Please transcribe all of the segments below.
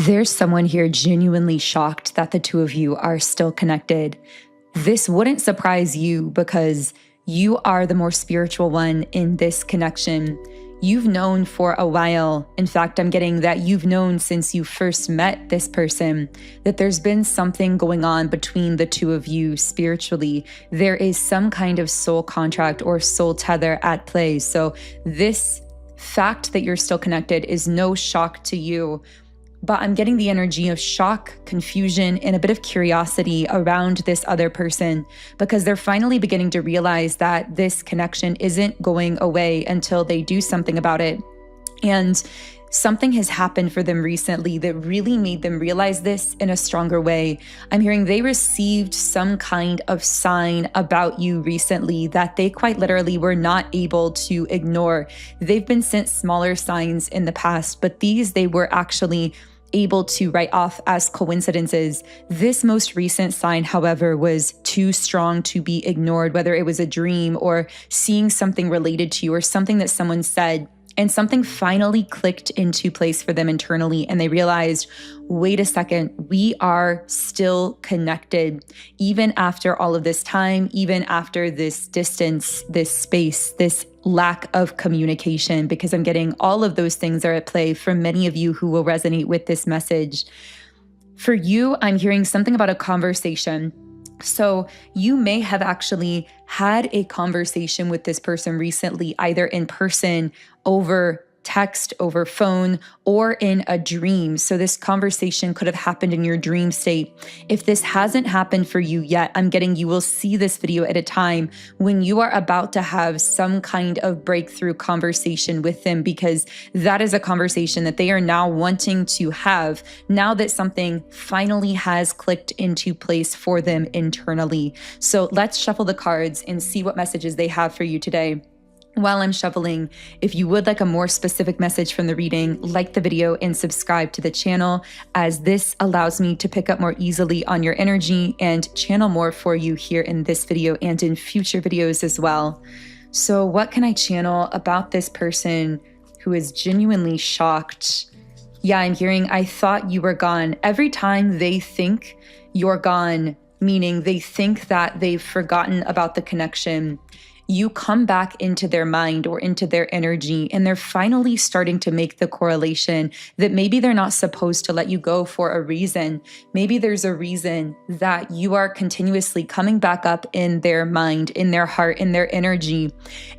There's someone here genuinely shocked that the two of you are still connected. This wouldn't surprise you because you are the more spiritual one in this connection. You've known for a while. In fact, I'm getting that you've known since you first met this person, that there's been something going on between the two of you spiritually. There is some kind of soul contract or soul tether at play. So this fact that you're still connected is no shock to you. But I'm getting the energy of shock, confusion, and a bit of curiosity around this other person because they're finally beginning to realize that this connection isn't going away until they do something about it. And something has happened for them recently that really made them realize this in a stronger way. I'm hearing they received some kind of sign about you recently that they quite literally were not able to ignore. They've been sent smaller signs in the past, but these they were actually able to write off as coincidences. This most recent sign, however, was too strong to be ignored, whether it was a dream or seeing something related to you or something that someone said. And something finally clicked into place for them internally. And they realized, wait a second, we are still connected. Even after all of this time, even after this distance, this space, this lack of communication, because I'm getting all of those things are at play for many of you who will resonate with this message. For you, I'm hearing something about a conversation. So you may have actually had a conversation with this person recently, either in person, over text, over phone, or in a dream. So this conversation could have happened in your dream state. If this hasn't happened for you yet, I'm getting you will see this video at a time when you are about to have some kind of breakthrough conversation with them, because that is a conversation that they are now wanting to have now that something finally has clicked into place for them internally. So let's shuffle the cards and see what messages they have for you today. While I'm shuffling, if you would like a more specific message from the reading, like the video and subscribe to the channel, as this allows me to pick up more easily on your energy and channel more for you here in this video and in future videos as well. So what can I channel about this person who is genuinely shocked? Yeah, I'm hearing, I thought you were gone. Every time they think you're gone, meaning they think that they've forgotten about the connection, you come back into their mind or into their energy, and they're finally starting to make the correlation that maybe they're not supposed to let you go for a reason. Maybe there's a reason that you are continuously coming back up in their mind, in their heart, in their energy.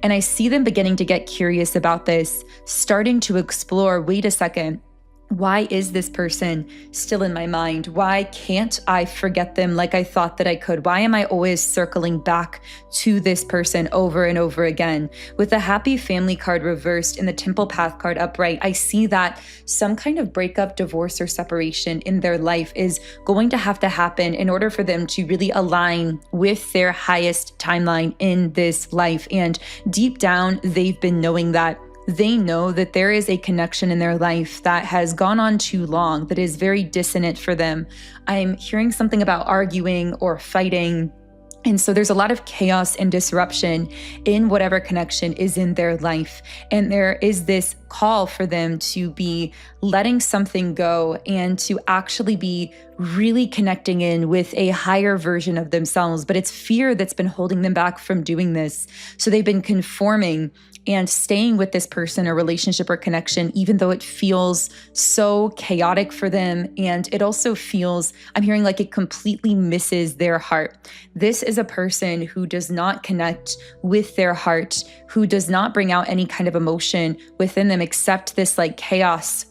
And I see them beginning to get curious about this, starting to explore, wait a second, why is this person still in my mind? Why can't I forget them like I thought that I could? Why am I always circling back to this person over and over again? With the Happy Family card reversed and the Temple Path card upright, I see that some kind of breakup, divorce, or separation in their life is going to have to happen in order for them to really align with their highest timeline in this life. And deep down, they've been knowing that. They know that there is a connection in their life that has gone on too long, that is very dissonant for them. I'm hearing something about arguing or fighting. And so there's a lot of chaos and disruption in whatever connection is in their life. And there is this call for them to be letting something go and to actually be really connecting in with a higher version of themselves. But it's fear that's been holding them back from doing this. So they've been conforming and staying with this person or relationship or connection, even though it feels so chaotic for them. And it also feels, I'm hearing like it completely misses their heart. This is a person who does not connect with their heart, who does not bring out any kind of emotion within them except this like chaos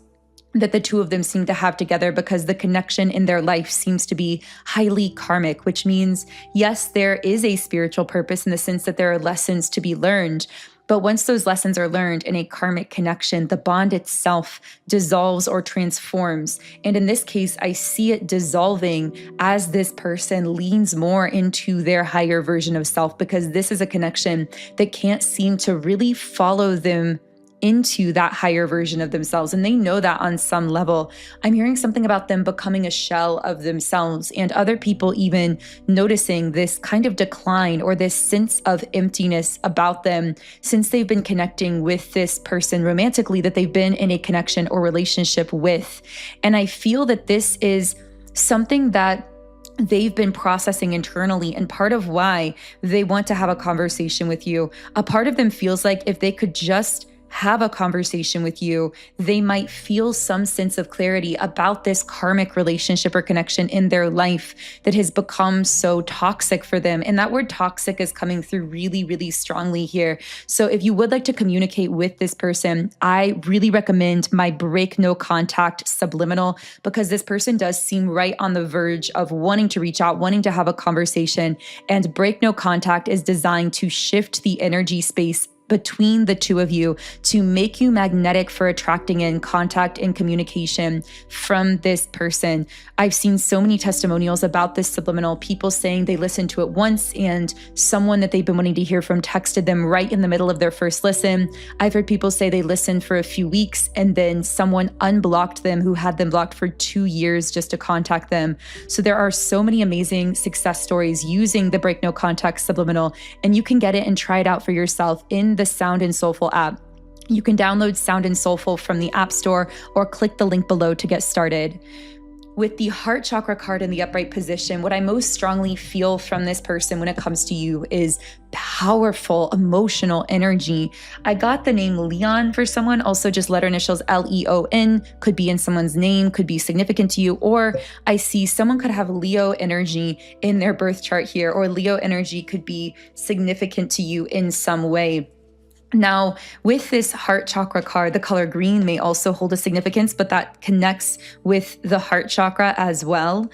that the two of them seem to have together, because the connection in their life seems to be highly karmic, which means, yes, there is a spiritual purpose in the sense that there are lessons to be learned. But once those lessons are learned in a karmic connection, the bond itself dissolves or transforms. And in this case, I see it dissolving as this person leans more into their higher version of self, because this is a connection that can't seem to really follow them into that higher version of themselves. And they know that on some level. I'm hearing something about them becoming a shell of themselves, and other people even noticing this kind of decline or this sense of emptiness about them since they've been connecting with this person romantically that they've been in a connection or relationship with. And I feel that this is something that they've been processing internally, and part of why they want to have a conversation with you. A part of them feels like if they could just have a conversation with you, they might feel some sense of clarity about this karmic relationship or connection in their life that has become so toxic for them. And that word toxic is coming through really, really strongly here. So if you would like to communicate with this person, I really recommend my break no contact subliminal, because this person does seem right on the verge of wanting to reach out, wanting to have a conversation. And break no contact is designed to shift the energy space between the two of you to make you magnetic for attracting in contact and communication from this person. I've seen so many testimonials about this subliminal, people saying they listened to it once and someone that they've been wanting to hear from texted them right in the middle of their first listen. I've heard people say they listened for a few weeks and then someone unblocked them who had them blocked for 2 years just to contact them. So there are so many amazing success stories using the break no contact subliminal, and you can get it and try it out for yourself in the Sound and Soulful app. You can download Sound and Soulful from the App Store or click the link below to get started. With the heart chakra card in the upright position, what I most strongly feel from this person when it comes to you is powerful emotional energy. I got the name Leon for someone, also just letter initials Leon, could be in someone's name, could be significant to you, or I see someone could have Leo energy in their birth chart here, or Leo energy could be significant to you in some way. Now, with this heart chakra card, the color green may also hold a significance, but that connects with the heart chakra as well.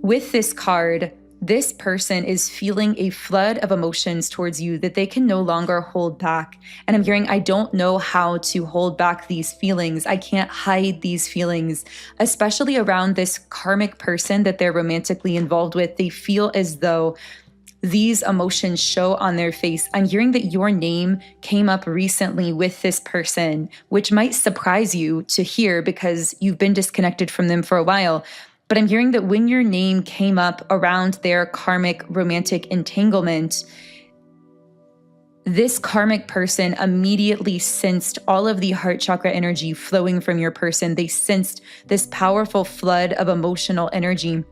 With this card, this person is feeling a flood of emotions towards you that they can no longer hold back. And I'm hearing, I don't know how to hold back these feelings. I can't hide these feelings, especially around this karmic person that they're romantically involved with. They feel as though these emotions show on their face. I'm hearing that your name came up recently with this person, which might surprise you to hear because you've been disconnected from them for a while. But I'm hearing that when your name came up around their karmic romantic entanglement, this karmic person immediately sensed all of the heart chakra energy flowing from your person. They sensed this powerful flood of emotional energy.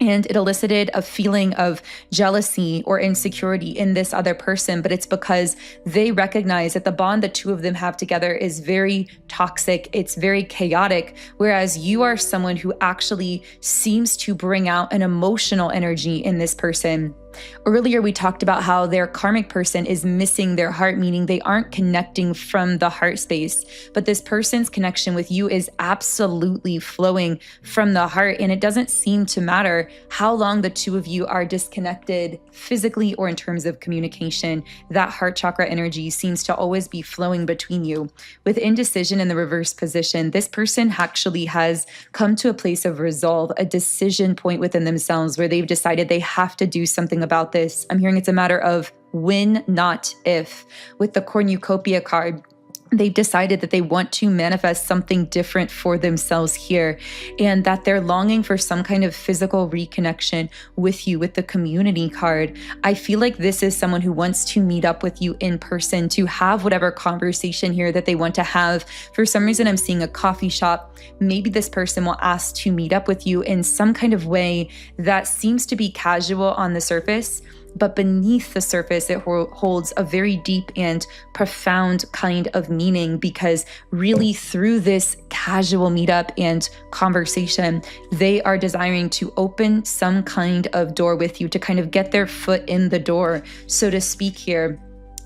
And it elicited a feeling of jealousy or insecurity in this other person, but it's because they recognize that the bond the two of them have together is very toxic, it's very chaotic, whereas you are someone who actually seems to bring out an emotional energy in this person. Earlier, we talked about how their karmic person is missing their heart, meaning they aren't connecting from the heart space. But this person's connection with you is absolutely flowing from the heart. And it doesn't seem to matter how long the two of you are disconnected physically or in terms of communication. That heart chakra energy seems to always be flowing between you. With indecision in the reverse position, this person actually has come to a place of resolve, a decision point within themselves where they've decided they have to do something about this. I'm hearing it's a matter of when, not if. With the cornucopia card, they've decided that they want to manifest something different for themselves here, and that they're longing for some kind of physical reconnection with you. With the community card, I feel like this is someone who wants to meet up with you in person to have whatever conversation here that they want to have. For some reason, I'm seeing a coffee shop. Maybe this person will ask to meet up with you in some kind of way that seems to be casual on the surface, but beneath the surface, it holds a very deep and profound kind of meaning, because really through this casual meetup and conversation, they are desiring to open some kind of door with you, to kind of get their foot in the door, so to speak here.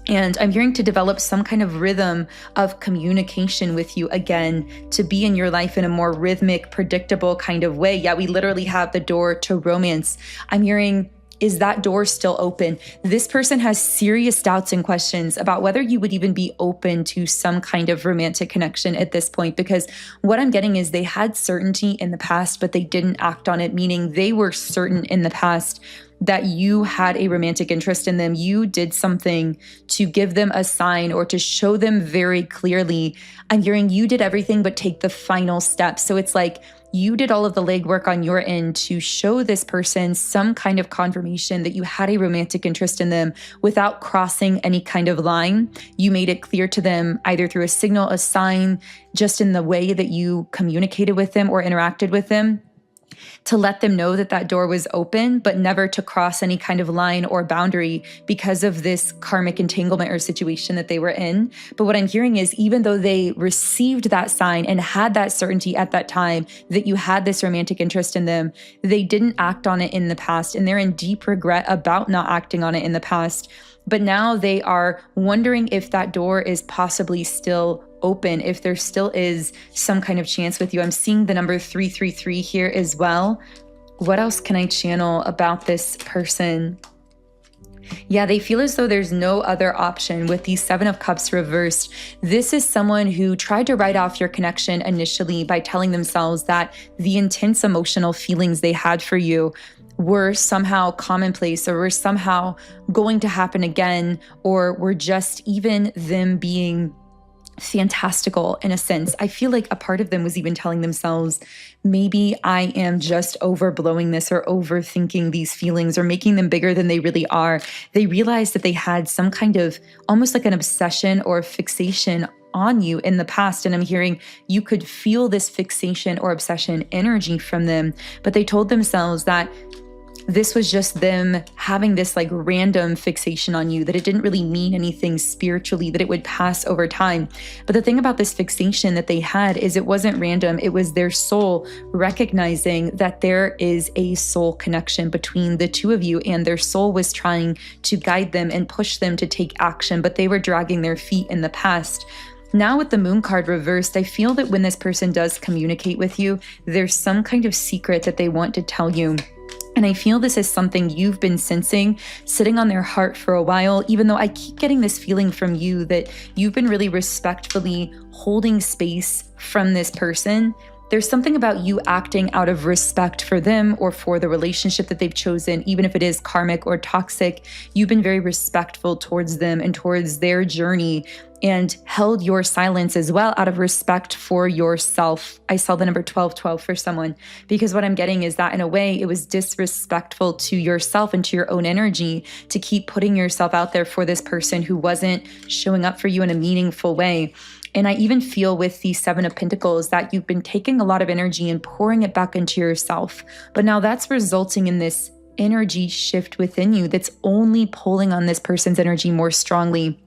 And I'm hearing to develop some kind of rhythm of communication with you again, to be in your life in a more rhythmic, predictable kind of way. Yeah, we literally have the door to romance. I'm hearing is that door still open? This person has serious doubts and questions about whether you would even be open to some kind of romantic connection at this point, because what I'm getting is they had certainty in the past, but they didn't act on it, meaning they were certain in the past that you had a romantic interest in them. You did something to give them a sign or to show them very clearly. I'm hearing you did everything but take the final step. So it's like you did all of the legwork on your end to show this person some kind of confirmation that you had a romantic interest in them without crossing any kind of line. You made it clear to them either through a signal, a sign, just in the way that you communicated with them or interacted with them, to let them know that that door was open, but never to cross any kind of line or boundary because of this karmic entanglement or situation that they were in. But what I'm hearing is, even though they received that sign and had that certainty at that time that you had this romantic interest in them, they didn't act on it in the past, and they're in deep regret about not acting on it in the past. But now they are wondering if that door is possibly still open, if there still is some kind of chance with you. I'm seeing the number 333 here as well. What else can I channel about this person? Yeah, they feel as though there's no other option with the Seven of Cups reversed. This is someone who tried to write off your connection initially by telling themselves that the intense emotional feelings they had for you were somehow commonplace, or were somehow going to happen again, or were just even them being fantastical in a sense. I feel like a part of them was even telling themselves, maybe I am just overblowing this or overthinking these feelings or making them bigger than they really are. They realized that they had some kind of almost like an obsession or fixation on you in the past. And I'm hearing you could feel this fixation or obsession energy from them, but they told themselves that this was just them having this like random fixation on you, that it didn't really mean anything spiritually, that it would pass over time. But the thing about this fixation that they had is it wasn't random. It was their soul recognizing that there is a soul connection between the two of you, and their soul was trying to guide them and push them to take action, but they were dragging their feet in the past. Now with the Moon card reversed, I feel that when this person does communicate with you, there's some kind of secret that they want to tell you. And I feel this is something you've been sensing, sitting on their heart for a while, even though I keep getting this feeling from you that you've been really respectfully holding space from this person. There's something about you acting out of respect for them or for the relationship that they've chosen, even if it is karmic or toxic. You've been very respectful towards them and towards their journey, and held your silence as well out of respect for yourself. I saw the number 1212 for someone, because what I'm getting is that in a way it was disrespectful to yourself and to your own energy to keep putting yourself out there for this person who wasn't showing up for you in a meaningful way. And I even feel with the Seven of Pentacles that you've been taking a lot of energy and pouring it back into yourself. But now that's resulting in this energy shift within you that's only pulling on this person's energy more strongly.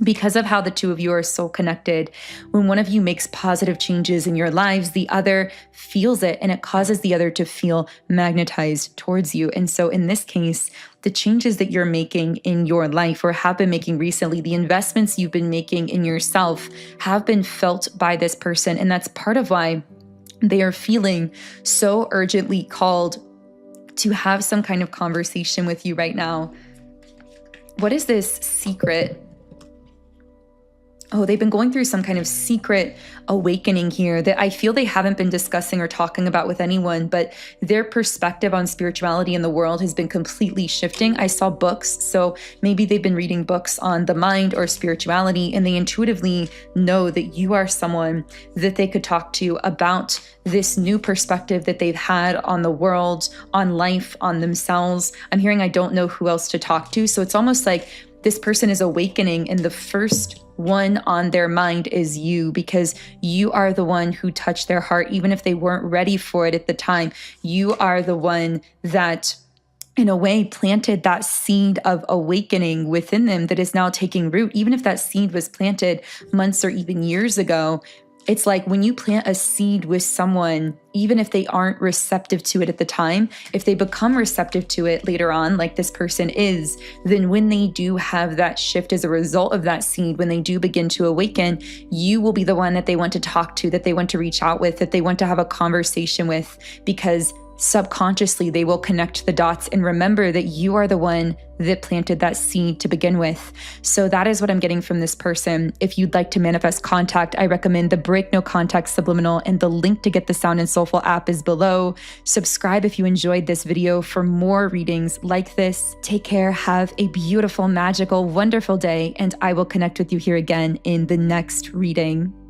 Because of how the two of you are so connected, when one of you makes positive changes in your lives, the other feels it, and it causes the other to feel magnetized towards you. And so in this case, the changes that you're making in your life or have been making recently, the investments you've been making in yourself have been felt by this person. And that's part of why they are feeling so urgently called to have some kind of conversation with you right now. What is this secret? Oh, they've been going through some kind of secret awakening here that I feel they haven't been discussing or talking about with anyone, but their perspective on spirituality in the world has been completely shifting. I saw books, so maybe they've been reading books on the mind or spirituality, and they intuitively know that you are someone that they could talk to about this new perspective that they've had on the world, on life, on themselves. I'm hearing I don't know who else to talk to, so it's almost like this person is awakening, and the first one on their mind is you, because you are the one who touched their heart, even if they weren't ready for it at the time. You are the one that, in a way, planted that seed of awakening within them that is now taking root. Even if that seed was planted months or even years ago, it's like when you plant a seed with someone, even if they aren't receptive to it at the time, if they become receptive to it later on, like this person is, then when they do have that shift as a result of that seed, when they do begin to awaken, you will be the one that they want to talk to, that they want to reach out with, that they want to have a conversation with, because subconsciously they will connect the dots and remember that you are the one that planted that seed to begin with. So that is what I'm getting from this person. If you'd like to manifest contact, I recommend the Break No Contact Subliminal, and the link to get the Sound and Soulful app is below. Subscribe if you enjoyed this video for more readings like this. Take care, have a beautiful, magical, wonderful day, and I will connect with you here again in the next reading.